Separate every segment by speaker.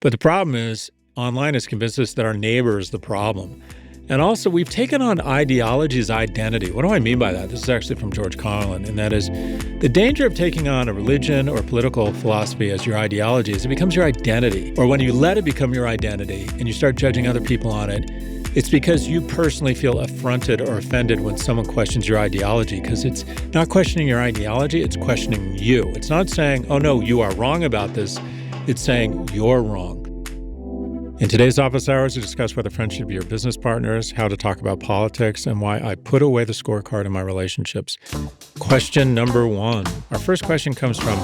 Speaker 1: But the problem is online has convinced us that our neighbor is the problem. And also, we've taken on ideology as identity. What do I mean by that? This is actually from George Carlin, and that is the danger of taking on a religion or political philosophy as your ideology is it becomes your identity. Or when you let it become your identity and you start judging other people on it, it's because you personally feel affronted or offended when someone questions your ideology, because it's not questioning your ideology, it's questioning you. It's not saying, oh no, you are wrong about this. It's saying you're wrong. In today's office hours, we discuss whether friends should be your business partners, how to talk about politics, and why I put away the scorecard in my relationships. Question number 1. Our first question comes from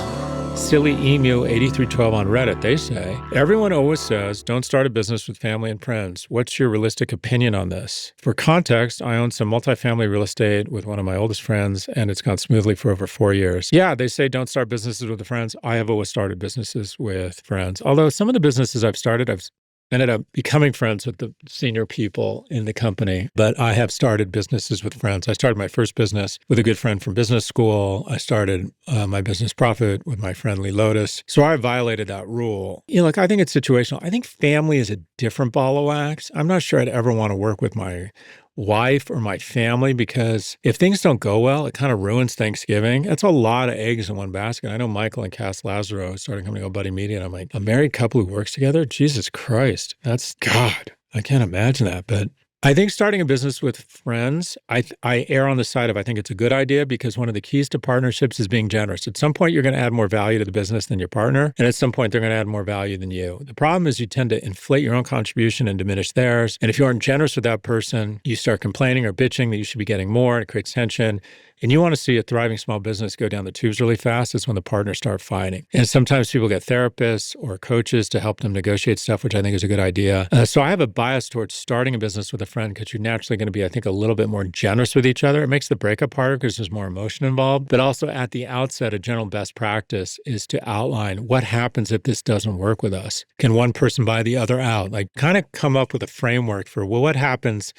Speaker 1: Silly Emu 8312 on Reddit. They say, everyone always says, don't start a business with family and friends. What's your realistic opinion on this? For context, I own some multifamily real estate with one of my oldest friends, and it's gone smoothly for over 4 years. Yeah, they say don't start businesses with friends. I have always started businesses with friends. Although some of the businesses I've started, I've ended up becoming friends with the senior people in the company, but I have started businesses with friends. I started my first business with a good friend from business school. I started my business Profit with my friend Lee Lotus. So I violated that rule. Look, I think it's situational. I think family is a different ball of wax. I'm not sure I'd ever want to work with my wife or my family, because if things don't go well, it kind of ruins Thanksgiving. That's a lot of eggs in one basket. I know Michael and Cass Lazaro started a company called Buddy Media, and I'm like, a married couple who works together? Jesus Christ. That's God. I can't imagine that. But I think starting a business with friends, I err on the side of I think it's a good idea, because one of the keys to partnerships is being generous. At some point, you're going to add more value to the business than your partner, and at some point, they're going to add more value than you. The problem is you tend to inflate your own contribution and diminish theirs. And if you aren't generous with that person, you start complaining or bitching that you should be getting more, and it creates tension. And you want to see a thriving small business go down the tubes really fast, that's when the partners start fighting. And sometimes people get therapists or coaches to help them negotiate stuff, which I think is a good idea. So I have a bias towards starting a business with a friend, because you're naturally going to be, I think, a little bit more generous with each other. It makes the breakup harder because there's more emotion involved. But also at the outset, a general best practice is to outline what happens if this doesn't work with us. Can one person buy the other out? Like, kind of come up with a framework for, well, what happens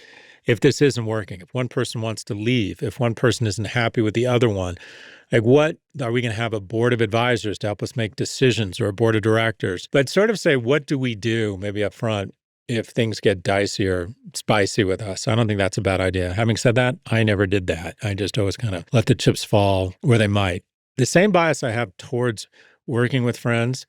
Speaker 1: if this isn't working, if one person wants to leave, if one person isn't happy with the other one? Like, what are we going to have a board of advisors to help us make decisions, or a board of directors? But sort of say, what do we do maybe up front if things get dicey or spicy with us? I don't think that's a bad idea. Having said that, I never did that. I just always kind of let the chips fall where they might. The same bias I have towards working with friends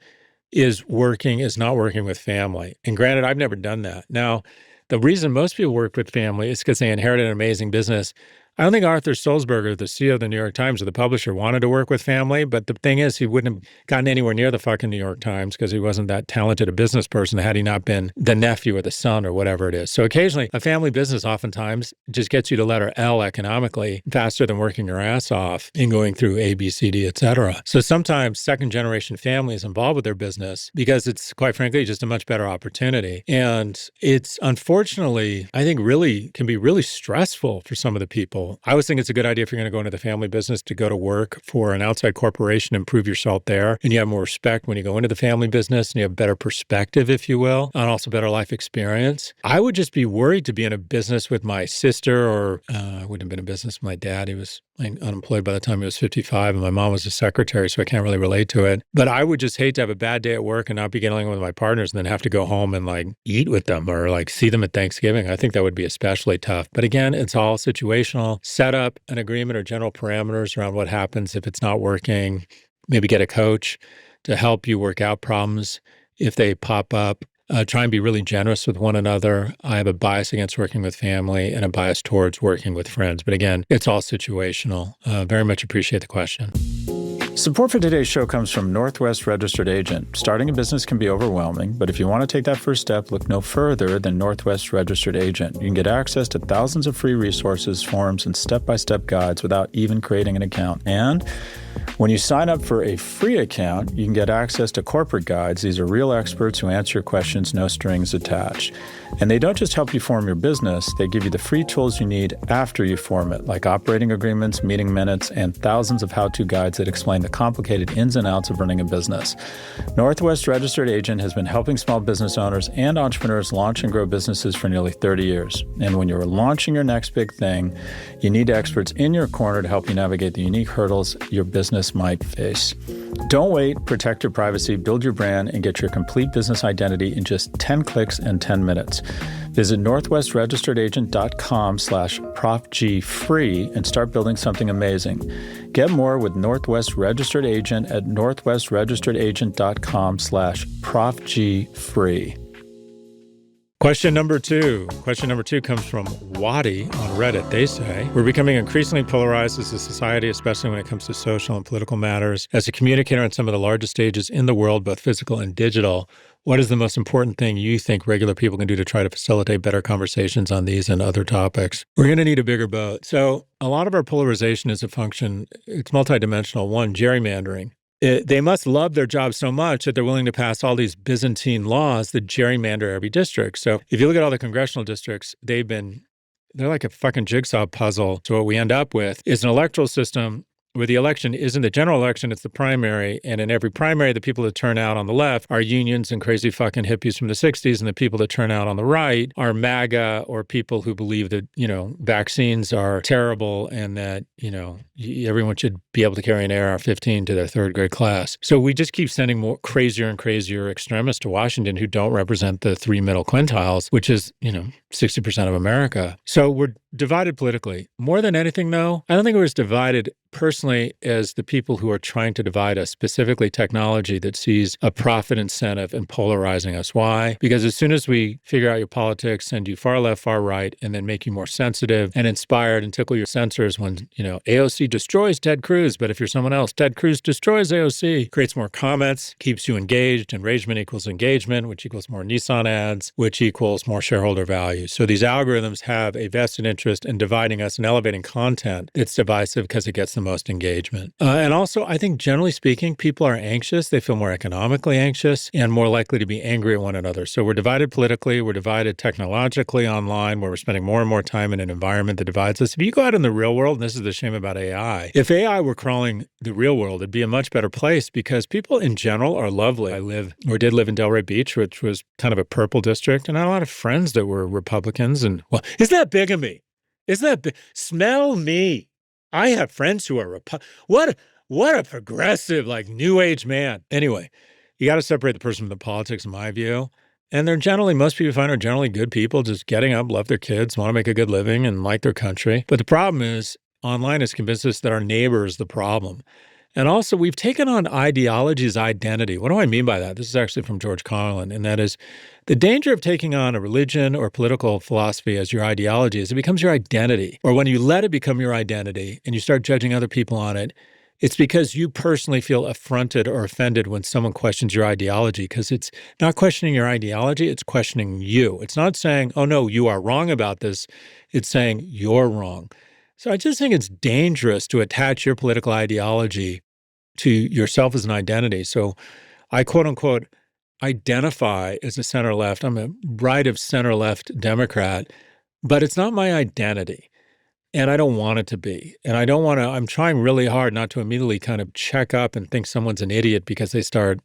Speaker 1: is not working with family. And granted, I've never done that. Now, the reason most people work with family is because they inherited an amazing business. I don't think Arthur Sulzberger, the CEO of the New York Times or the publisher, wanted to work with family. But the thing is, he wouldn't have gotten anywhere near the fucking New York Times because he wasn't that talented a business person had he not been the nephew or the son or whatever it is. So occasionally, a family business oftentimes just gets you to letter L economically faster than working your ass off and going through A, B, C, D, et cetera. So sometimes second-generation family is involved with their business because it's, quite frankly, just a much better opportunity. And it's unfortunately, I think, really can be really stressful for some of the people. I always think it's a good idea if you're going to go into the family business to go to work for an outside corporation and prove yourself there. And you have more respect when you go into the family business, and you have better perspective, if you will, and also better life experience. I would just be worried to be in a business with my sister, or I wouldn't have been in business with my dad. He was unemployed by the time he was 55, and my mom was a secretary, so I can't really relate to it. But I would just hate to have a bad day at work and not be getting along with my partners and then have to go home and eat with them or see them at Thanksgiving. I think that would be especially tough. But again, it's all situational. Set up an agreement or general parameters around what happens if it's not working. Maybe get a coach to help you work out problems if they pop up. Try and be really generous with one another. I have a bias against working with family and a bias towards working with friends. But again, it's all situational. Very much appreciate the question.
Speaker 2: Support for today's show comes from Northwest Registered Agent. Starting a business can be overwhelming, but if you want to take that first step, look no further than Northwest Registered Agent. You can get access to thousands of free resources, forums, and step-by-step guides without even creating an account. And when you sign up for a free account, you can get access to corporate guides. These are real experts who answer your questions, no strings attached. And they don't just help you form your business, they give you the free tools you need after you form it, like operating agreements, meeting minutes, and thousands of how-to guides that explain the complicated ins and outs of running a business. Northwest Registered Agent has been helping small business owners and entrepreneurs launch and grow businesses for nearly 30 years. And when you're launching your next big thing, you need experts in your corner to help you navigate the unique hurdles your business business might face. Don't wait, protect your privacy, build your brand, and get your complete business identity in just 10 clicks and 10 minutes. Visit northwestregisteredagent.com/Prof G free and start building something amazing. Get more with Northwest Registered Agent at northwestregisteredagent.com/Prof G free.
Speaker 1: Question number two. Question number two comes from Waddy on Reddit. They say, we're becoming increasingly polarized as a society, especially when it comes to social and political matters. As a communicator on some of the largest stages in the world, both physical and digital, what is the most important thing you think regular people can do to try to facilitate better conversations on these and other topics? We're going to need a bigger boat. So a lot of our polarization is a function, it's multidimensional. One, gerrymandering. They must love their job so much that they're willing to pass all these Byzantine laws that gerrymander every district. So if you look at all the congressional districts, they're like a fucking jigsaw puzzle. So what we end up with is an electoral system where the election isn't the general election, it's the primary. And in every primary, the people that turn out on the left are unions and crazy fucking hippies from the 60s. And the people that turn out on the right are MAGA or people who believe that, vaccines are terrible and that, everyone should be able to carry an AR-15 to their third grade class. So we just keep sending more crazier and crazier extremists to Washington who don't represent the three middle quintiles, which is, 60% of America. So we're divided politically. More than anything, though, I don't think we're as divided personally as the people who are trying to divide us, specifically technology that sees a profit incentive in polarizing us. Why? Because as soon as we figure out your politics, send you far left, far right, and then make you more sensitive and inspired and tickle your sensors when, AOC destroys Ted Cruz, but if you're someone else, Ted Cruz destroys AOC, creates more comments, keeps you engaged, enragement equals engagement, which equals more Nissan ads, which equals more shareholder value. So these algorithms have a vested interest in dividing us and elevating content. It's divisive because it gets the most engagement. And also, I think generally speaking, people are anxious. They feel more economically anxious and more likely to be angry at one another. So we're divided politically. We're divided technologically online, where we're spending more and more time in an environment that divides us. If you go out in the real world, and this is the shame about AI, if AI were crawling the real world, it'd be a much better place because people in general are lovely. I did live in Delray Beach, which was kind of a purple district, and I had a lot of friends that were Republicans. And, well, isn't that bigamy? Smell me. I have friends who are what a progressive, like new age man. Anyway, you got to separate the person from the politics, in my view. And most people find are generally good people, just getting up, love their kids, want to make a good living and like their country. But the problem is online has convinced us that our neighbor is the problem. And also, we've taken on ideology's identity. What do I mean by that? This is actually from George Carlin, and that is the danger of taking on a religion or political philosophy as your ideology is it becomes your identity. Or when you let it become your identity and you start judging other people on it, it's because you personally feel affronted or offended when someone questions your ideology, because it's not questioning your ideology, it's questioning you. It's not saying, oh, no, you are wrong about this. It's saying you're wrong. So I just think it's dangerous to attach your political ideology to yourself as an identity. So I, quote unquote, identify as a center-left. I'm a right of center-left Democrat, but it's not my identity. And I don't want it to be. And I'm trying really hard not to immediately kind of check up and think someone's an idiot because they start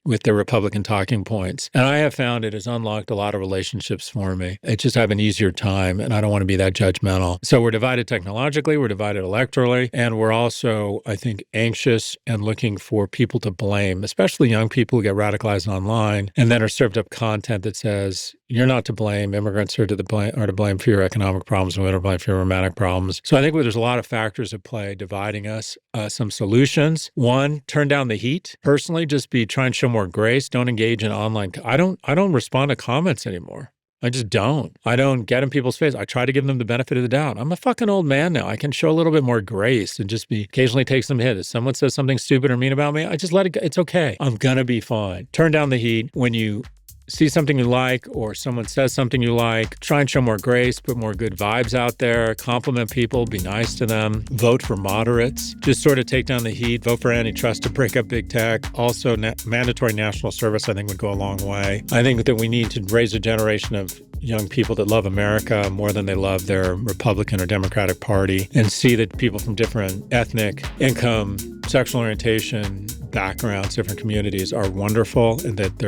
Speaker 1: with their Republican talking points. And I have found it has unlocked a lot of relationships for me. I just have an easier time, and I don't want to be that judgmental. So we're divided technologically, we're divided electorally, and we're also, I think, anxious and looking for people to blame, especially young people who get radicalized online and then are served up content that says, you're not to blame, immigrants are to blame for your economic problems, and we're to blame for your romantic problems. So I think there's a lot of factors at play dividing us. Some solutions. One, turn down the heat. Personally, just try and show more grace. Don't engage in online. I don't respond to comments anymore. I just don't. I don't get in people's face. I try to give them the benefit of the doubt. I'm a fucking old man now. I can show a little bit more grace and just occasionally take some hit. If someone says something stupid or mean about me, I just let it go. It's okay. I'm gonna be fine. Turn down the heat. When you see something you like or someone says something you like, try and show more grace, put more good vibes out there, compliment people, be nice to them, vote for moderates, just sort of take down the heat, vote for antitrust to break up big tech. Also, mandatory national service, I think, would go a long way. I think that we need to raise a generation of young people that love America more than they love their Republican or Democratic Party and see that people from different ethnic, income, sexual orientation, backgrounds, different communities are wonderful, and that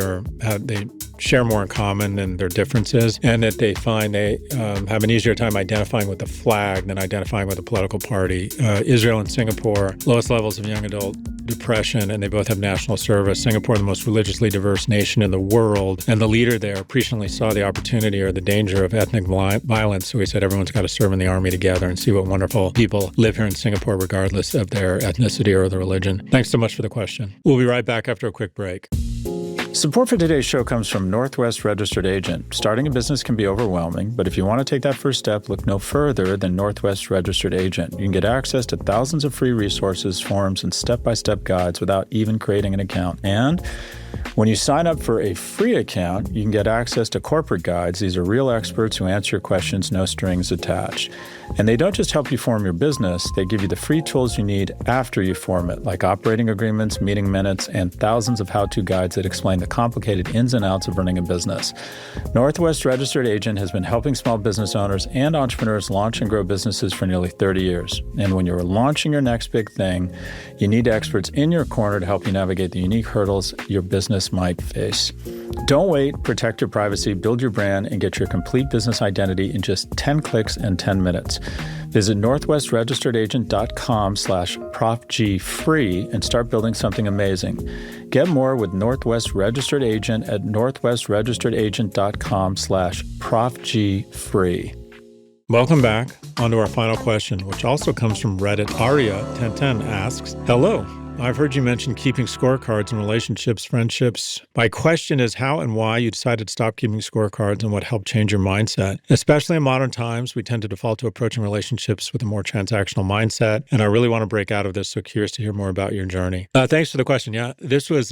Speaker 1: they share more in common than their differences, and that they find they have an easier time identifying with the flag than identifying with a political party. Israel and Singapore, lowest levels of young adult depression, and they both have national service. Singapore, the most religiously diverse nation in the world, and the leader there presciently saw the opportunity or the danger of ethnic violence, so he said everyone's got to serve in the army together and see what wonderful people live here in Singapore regardless of their ethnicity or their religion. Thanks so much for the question. We'll be right back after a quick break.
Speaker 2: Support for today's show comes from Northwest Registered Agent. Starting a business can be overwhelming, but if you want to take that first step, look no further than Northwest Registered Agent. You can get access to thousands of free resources, forums, and step-by-step guides without even creating an account. And when you sign up for a free account, you can get access to corporate guides. These are real experts who answer your questions, no strings attached. And they don't just help you form your business, they give you the free tools you need after you form it, like operating agreements, meeting minutes, and thousands of how-to guides that explain the complicated ins and outs of running a business. Northwest Registered Agent has been helping small business owners and entrepreneurs launch and grow businesses for nearly 30 years. And when you're launching your next big thing, you need experts in your corner to help you navigate the unique hurdles your business might face. Don't wait, protect your privacy, build your brand, and get your complete business identity in just 10 clicks and 10 minutes. Visit northwestregisteredagent.com/Prof G free and start building something amazing. Get more with Northwest Registered Agent at northwestregisteredagent.com/Prof G free.
Speaker 1: Welcome back. On to our final question, which also comes from Reddit. Aria1010 asks, hello. I've heard you mention keeping scorecards in relationships, friendships. My question is how and why you decided to stop keeping scorecards and what helped change your mindset. Especially in modern times, we tend to default to approaching relationships with a more transactional mindset, and I really want to break out of this, so curious to hear more about your journey. Thanks for the question. Yeah, this was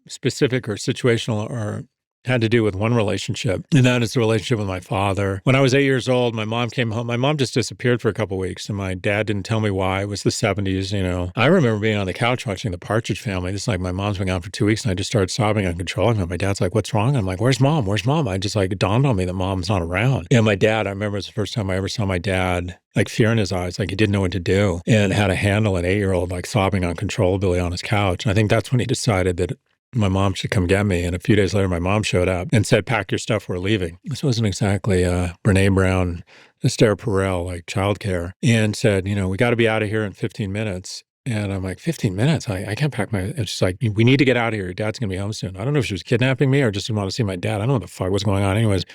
Speaker 1: specific or situational or had to do with one relationship, and that is the relationship with my father. When I was 8 years old, my mom came home. My mom just disappeared for a couple of weeks, and my dad didn't tell me why. It was the 70s, you know. I remember being on the couch watching The Partridge Family. This is like my mom's been gone for 2 weeks, and I just started sobbing uncontrollably. My dad's like, what's wrong? I'm like, where's mom? Where's mom? I just like, it dawned on me that mom's not around. And my dad, I remember it was the first time I ever saw my dad, like fear in his eyes, like he didn't know what to do, and had to handle an 8-year-old like sobbing uncontrollably on his couch. And I think that's when he decided that my mom should come get me. And a few days later, my mom showed up and said, pack your stuff, we're leaving. This wasn't exactly Brene Brown, Esther Perel, like childcare, and said, you know, we got to be out of here in 15 minutes. And I'm like, 15 minutes? I can't pack my, and she's like, we need to get out of here. Your dad's going to be home soon. I don't know if she was kidnapping me or just didn't want to see my dad. I don't know what the fuck was going on. Anyways,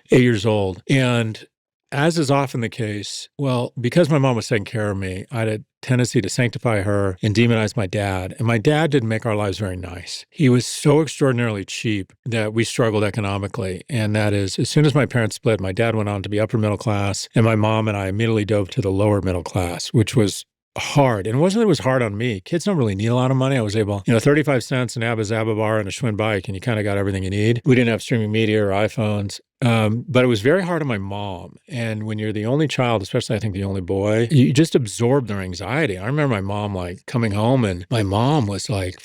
Speaker 1: 8 years old. And as is often the case, well, because my mom was taking care of me, I had a tendency to sanctify her and demonize my dad. And my dad didn't make our lives very nice. He was so extraordinarily cheap that we struggled economically. And that is, as soon as my parents split, my dad went on to be upper middle class, and my mom and I immediately dove to the lower middle class, which was hard. And it wasn't that it was hard on me. Kids don't really need a lot of money. I was able, 35 cents, an Abba Zaba bar, and a Schwinn bike, and you kind of got everything you need. We didn't have streaming media or iPhones. But it was very hard on my mom. And when you're the only child, especially I think the only boy, you just absorb their anxiety. I remember my mom like coming home, and my mom was like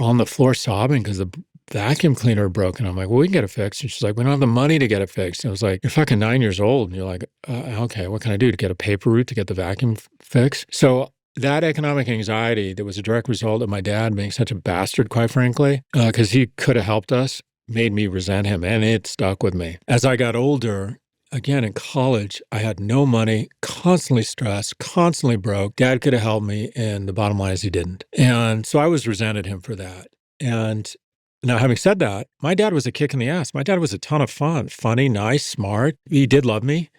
Speaker 1: on the floor sobbing because the vacuum cleaner broke. And I'm like, well, we can get it fixed. And she's like, we don't have the money to get it fixed. And I was like, you're fucking 9 years old. And you're like, okay, what can I do to get a paper route to get the vacuum fixed? So that economic anxiety that was a direct result of my dad being such a bastard, quite frankly, because he could have helped us, made me resent him, and it stuck with me. As I got older, again, in college, I had no money, constantly stressed, constantly broke. Dad could have helped me, and the bottom line is he didn't. And so I was resented him for that. And now, having said that, my dad was a kick in the ass. My dad was a ton of fun, funny, nice, smart. He did love me.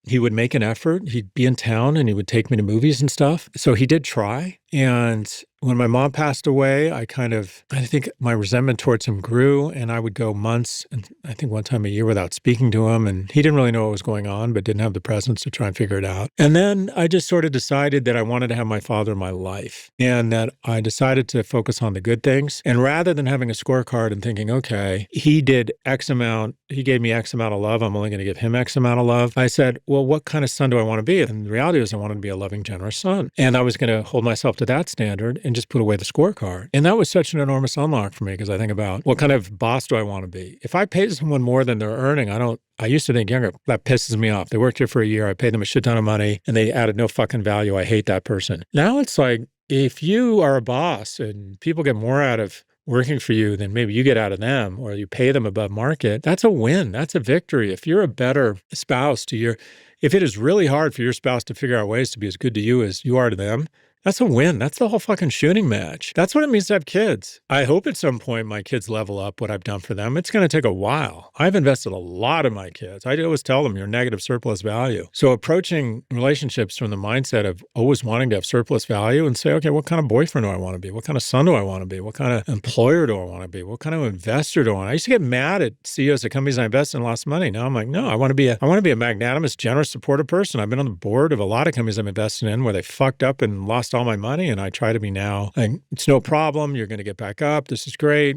Speaker 1: He would make an effort. He'd be in town, and he would take me to movies and stuff. So he did try. And when my mom passed away, I think my resentment towards him grew, and I would go months, and I think one time a year without speaking to him. And he didn't really know what was going on, but didn't have the presence to try and figure it out. And then I just sort of decided that I wanted to have my father in my life, and that I decided to focus on the good things. And rather than having a scorecard and thinking, okay, he did X amount, he gave me X amount of love, I'm only going to give him X amount of love, I said, well, what kind of son do I want to be? And the reality is I wanted to be a loving, generous son. And I was going to hold myself to that standard and just put away the scorecard. And that was such an enormous unlock for me, because I think about what kind of boss do I want to be? If I pay someone more than they're earning, I used to think younger, that pisses me off. They worked here for a year, I paid them a shit ton of money, and they added no fucking value. I hate that person. Now it's like, if you are a boss and people get more out of working for you than maybe you get out of them, or you pay them above market, that's a win. That's a victory. If you're a better spouse if it is really hard for your spouse to figure out ways to be as good to you as you are to them, that's a win. That's the whole fucking shooting match. That's what it means to have kids. I hope at some point my kids level up what I've done for them. It's going to take a while. I've invested a lot in my kids. I always tell them you're negative surplus value. So approaching relationships from the mindset of always wanting to have surplus value and say, okay, what kind of boyfriend do I want to be? What kind of son do I want to be? What kind of employer do I want to be? What kind of investor do I want? I used to get mad at CEOs of companies I invested in and lost money. Now I'm like, no, I want to be a magnanimous, generous, supportive person. I've been on the board of a lot of companies I'm invested in where they fucked up and lost all my money, and I try to be now, like, it's no problem. You're going to get back up. This is great.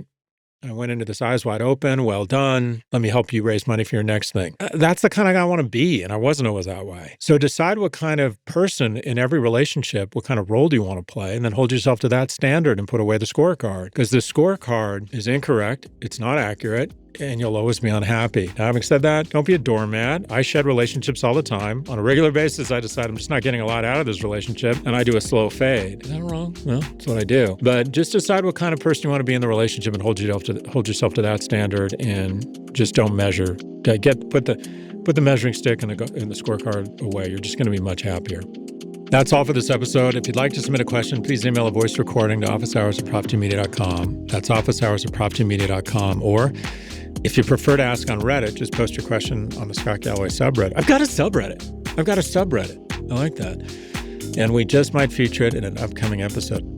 Speaker 1: I went into this eyes wide open. Well done. Let me help you raise money for your next thing. That's the kind of guy I want to be, and I wasn't always that way. So decide what kind of person in every relationship, what kind of role do you want to play, and then hold yourself to that standard and put away the scorecard. Because the scorecard is incorrect. It's not accurate. And you'll always be unhappy. Now, having said that, don't be a doormat. I shed relationships all the time. On a regular basis, I decide I'm just not getting a lot out of this relationship, and I do a slow fade. Is that wrong? Well, that's what I do. But just decide what kind of person you want to be in the relationship and hold yourself to that standard, and just don't measure. Put the measuring stick and the scorecard away. You're just going to be much happier. That's all for this episode. If you'd like to submit a question, please email a voice recording to officehours@profgmedia.com. That's officehours@profgmedia.com. Or if you prefer to ask on Reddit, just post your question on the Scott Galloway subreddit. I've got a subreddit. I like that. And we just might feature it in an upcoming episode.